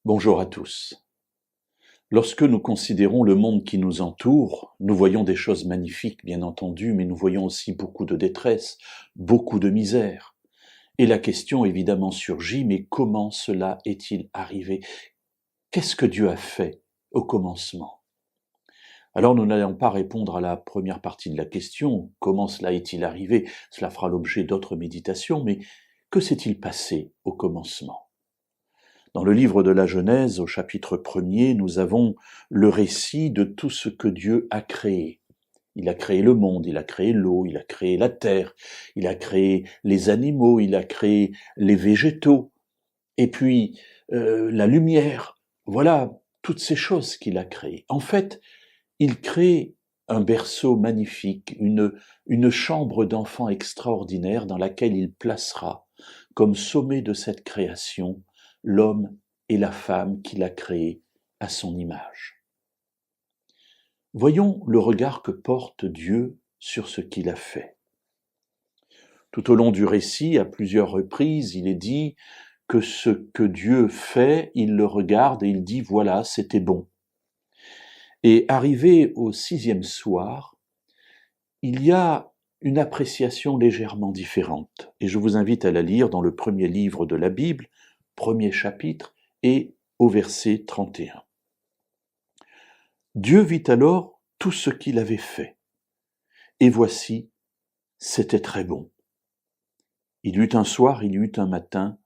Bonjour à tous. Lorsque nous considérons le monde qui nous entoure, nous voyons des choses magnifiques, bien entendu, mais nous voyons aussi beaucoup de détresse, beaucoup de misère. Et la question évidemment surgit, mais comment cela est-il arrivé? Qu'est-ce que Dieu a fait au commencement? Alors nous n'allons pas répondre à la première partie de la question, comment cela est-il arrivé? Cela fera l'objet d'autres méditations, mais que s'est-il passé au commencement? Dans le livre de la Genèse, au chapitre 1er, nous avons le récit de tout ce que Dieu a créé. Il a créé le monde, il a créé l'eau, il a créé la terre, il a créé les animaux, il a créé les végétaux, et puis la lumière. Voilà toutes ces choses qu'il a créées. En fait, il crée un berceau magnifique, une chambre d'enfant extraordinaire dans laquelle il placera, comme sommet de cette création, l'homme et la femme qu'il a créés à son image. Voyons le regard que porte Dieu sur ce qu'il a fait. Tout au long du récit, à plusieurs reprises, il est dit que ce que Dieu fait, il le regarde et il dit « voilà, c'était bon ». Et arrivé au 6e soir, il y a une appréciation légèrement différente. Et je vous invite à la lire dans le premier livre de la Bible, premier chapitre, et au verset 31. Dieu vit alors tout ce qu'il avait fait. Et voici, c'était très bon. Il y eut un soir, il y eut un matin,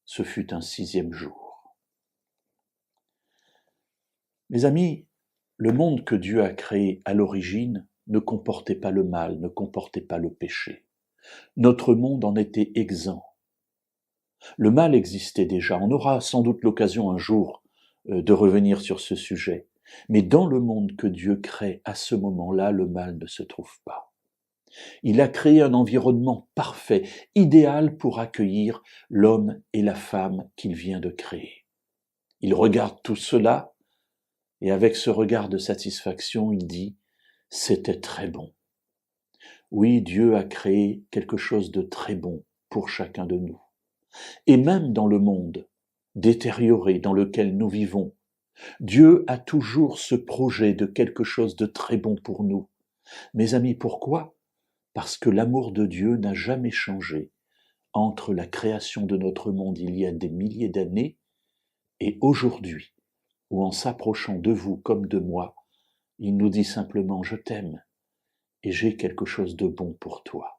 ce fut un 6e jour. Mes amis, le monde que Dieu a créé à l'origine ne comportait pas le mal, ne comportait pas le péché. Notre monde en était exempt. Le mal existait déjà. On aura sans doute l'occasion un jour de revenir sur ce sujet. Mais dans le monde que Dieu crée à ce moment-là, le mal ne se trouve pas. Il a créé un environnement parfait, idéal pour accueillir l'homme et la femme qu'il vient de créer. Il regarde tout cela et avec ce regard de satisfaction, il dit « c'était très bon ». Oui, Dieu a créé quelque chose de très bon pour chacun de nous. Et même dans le monde détérioré dans lequel nous vivons, Dieu a toujours ce projet de quelque chose de très bon pour nous. Mes amis, pourquoi? Parce que l'amour de Dieu n'a jamais changé entre la création de notre monde il y a des milliers d'années et aujourd'hui, où en s'approchant de vous comme de moi, il nous dit simplement « je t'aime et j'ai quelque chose de bon pour toi ».